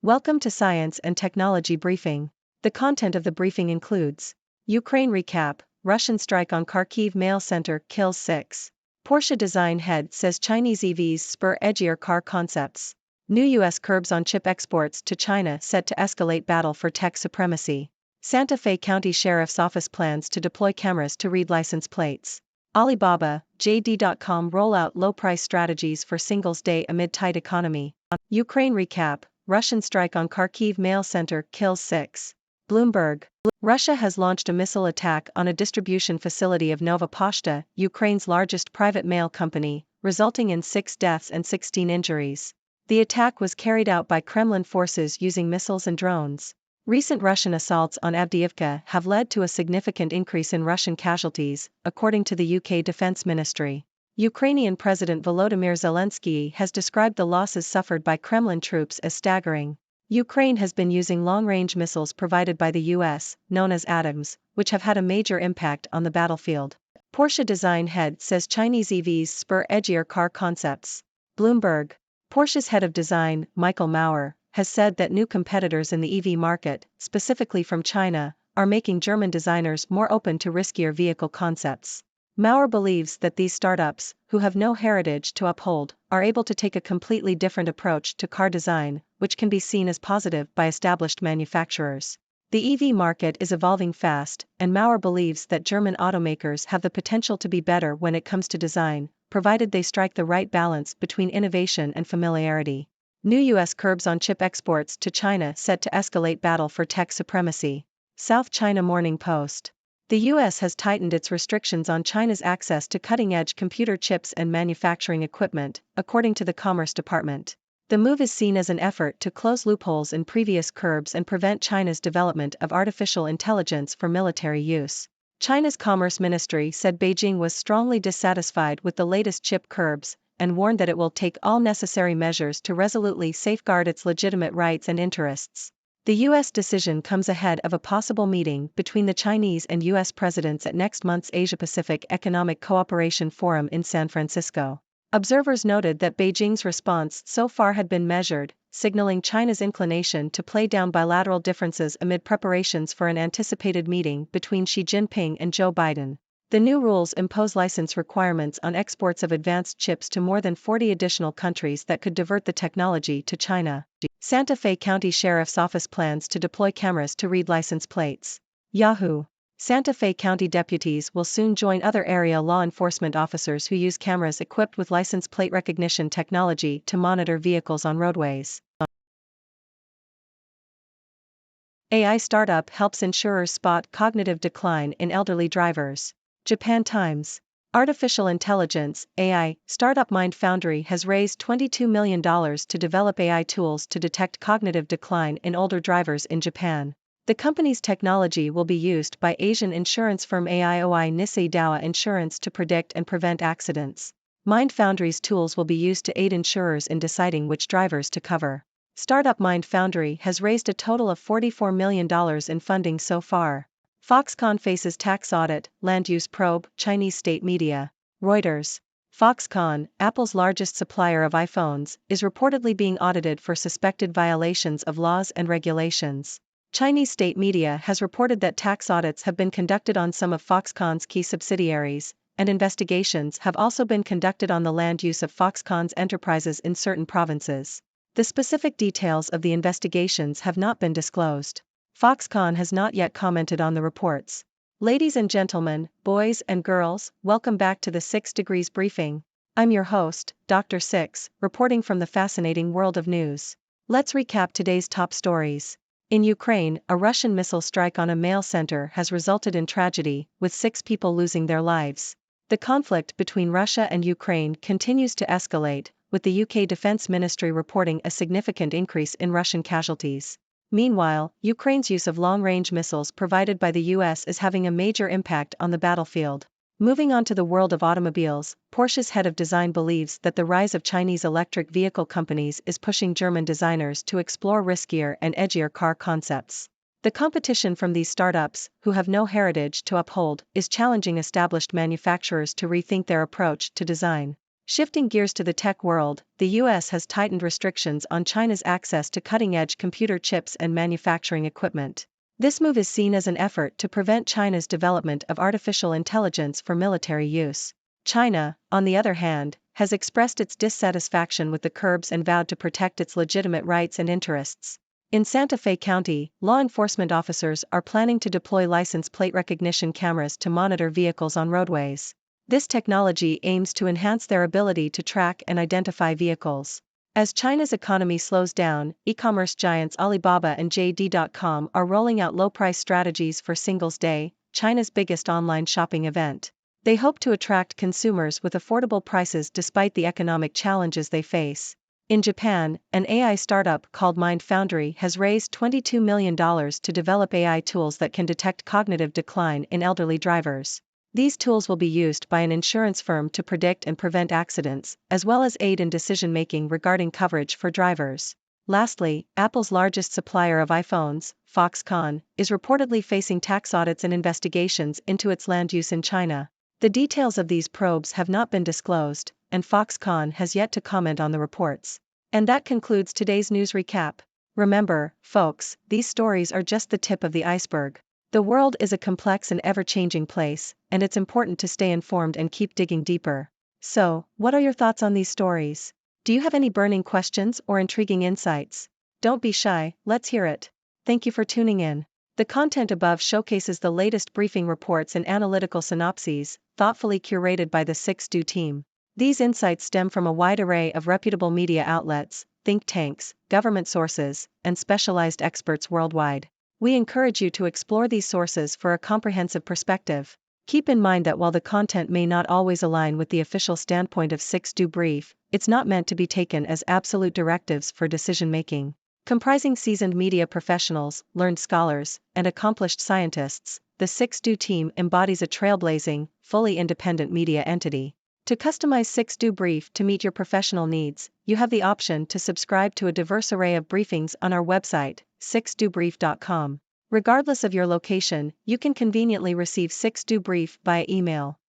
Welcome to Science and Technology Briefing. The content of the briefing includes Ukraine recap, Russian strike on Kharkiv mail center kills 6. Porsche design head says Chinese EVs spur edgier car concepts. New U.S. curbs on chip exports to China set to escalate battle for tech supremacy. Santa Fe County Sheriff's Office plans to deploy cameras to read license plates. Alibaba, JD.com roll out low-price strategies for Singles Day amid tight economy. Ukraine recap, Russian strike on Kharkiv mail center kills 6. Bloomberg. Russia has launched a missile attack on a distribution facility of Nova Poshta, Ukraine's largest private mail company, resulting in 6 deaths and 16 injuries. The attack was carried out by Kremlin forces using missiles and drones. Recent Russian assaults on Avdiivka have led to a significant increase in Russian casualties, according to the UK Defense Ministry. Ukrainian President Volodymyr Zelensky has described the losses suffered by Kremlin troops as staggering. Ukraine has been using long-range missiles provided by the US, known as ATOMs, which have had a major impact on the battlefield. Porsche design head says Chinese EVs spur edgier car concepts. Bloomberg. Porsche's head of design, Michael Maurer, has said that new competitors in the EV market, specifically from China, are making German designers more open to riskier vehicle concepts. Maurer believes that these startups, who have no heritage to uphold, are able to take a completely different approach to car design, which can be seen as positive by established manufacturers. The EV market is evolving fast, and Maurer believes that German automakers have the potential to be better when it comes to design, provided they strike the right balance between innovation and familiarity. New U.S. curbs on chip exports to China set to escalate battle for tech supremacy. South China Morning Post. The U.S. has tightened its restrictions on China's access to cutting-edge computer chips and manufacturing equipment, according to the Commerce Department. The move is seen as an effort to close loopholes in previous curbs and prevent China's development of artificial intelligence for military use. China's Commerce Ministry said Beijing was strongly dissatisfied with the latest chip curbs, and warned that it will take all necessary measures to resolutely safeguard its legitimate rights and interests. The U.S. decision comes ahead of a possible meeting between the Chinese and U.S. presidents at next month's Asia-Pacific Economic Cooperation Forum in San Francisco. Observers noted that Beijing's response so far had been measured, signaling China's inclination to play down bilateral differences amid preparations for an anticipated meeting between Xi Jinping and Joe Biden. The new rules impose license requirements on exports of advanced chips to more than 40 additional countries that could divert the technology to China. Santa Fe County Sheriff's Office plans to deploy cameras to read license plates. Yahoo! Santa Fe County deputies will soon join other area law enforcement officers who use cameras equipped with license plate recognition technology to monitor vehicles on roadways. AI startup helps insurers spot cognitive decline in elderly drivers. Japan Times. Artificial intelligence, AI, startup Mind Foundry has raised $22 million to develop AI tools to detect cognitive decline in older drivers in Japan. The company's technology will be used by Asian insurance firm AIOI Nissay Dowa Insurance to predict and prevent accidents. Mind Foundry's tools will be used to aid insurers in deciding which drivers to cover. Startup Mind Foundry has raised a total of $44 million in funding so far. Foxconn faces tax audit, land use probe, Chinese state media. Reuters. Foxconn, Apple's largest supplier of iPhones, is reportedly being audited for suspected violations of laws and regulations. Chinese state media has reported that tax audits have been conducted on some of Foxconn's key subsidiaries, and investigations have also been conducted on the land use of Foxconn's enterprises in certain provinces. The specific details of the investigations have not been disclosed. Foxconn has not yet commented on the reports. Ladies and gentlemen, boys and girls, welcome back to the 6 Degrees Briefing. I'm your host, Dr. Six, reporting from the fascinating world of news. Let's recap today's top stories. In Ukraine, a Russian missile strike on a mail center has resulted in tragedy, with 6 people losing their lives. The conflict between Russia and Ukraine continues to escalate, with the UK Defense Ministry reporting a significant increase in Russian casualties. Meanwhile, Ukraine's use of long-range missiles provided by the US is having a major impact on the battlefield. Moving on to the world of automobiles, Porsche's head of design believes that the rise of Chinese electric vehicle companies is pushing German designers to explore riskier and edgier car concepts. The competition from these startups, who have no heritage to uphold, is challenging established manufacturers to rethink their approach to design. Shifting gears to the tech world, the US has tightened restrictions on China's access to cutting-edge computer chips and manufacturing equipment. This move is seen as an effort to prevent China's development of artificial intelligence for military use. China, on the other hand, has expressed its dissatisfaction with the curbs and vowed to protect its legitimate rights and interests. In Santa Fe County, law enforcement officers are planning to deploy license plate recognition cameras to monitor vehicles on roadways. This technology aims to enhance their ability to track and identify vehicles. As China's economy slows down, e-commerce giants Alibaba and JD.com are rolling out low-price strategies for Singles' Day, China's biggest online shopping event. They hope to attract consumers with affordable prices despite the economic challenges they face. In Japan, an AI startup called Mind Foundry has raised $22 million to develop AI tools that can detect cognitive decline in elderly drivers. These tools will be used by an insurance firm to predict and prevent accidents, as well as aid in decision-making regarding coverage for drivers. Lastly, Apple's largest supplier of iPhones, Foxconn, is reportedly facing tax audits and investigations into its land use in China. The details of these probes have not been disclosed, and Foxconn has yet to comment on the reports. And that concludes today's news recap. Remember, folks, these stories are just the tip of the iceberg. The world is a complex and ever-changing place, and it's important to stay informed and keep digging deeper. So, what are your thoughts on these stories? Do you have any burning questions or intriguing insights? Don't be shy, let's hear it. Thank you for tuning in. The content above showcases the latest briefing reports and analytical synopses, thoughtfully curated by the 6Do team. These insights stem from a wide array of reputable media outlets, think tanks, government sources, and specialized experts worldwide. We encourage you to explore these sources for a comprehensive perspective. Keep in mind that while the content may not always align with the official standpoint of 6Do Brief, it's not meant to be taken as absolute directives for decision-making. Comprising seasoned media professionals, learned scholars, and accomplished scientists, the 6Do team embodies a trailblazing, fully independent media entity. To customize 6Do Brief to meet your professional needs, you have the option to subscribe to a diverse array of briefings on our website, 6dobrief.com. Regardless of your location, you can conveniently receive 6Do Brief via email.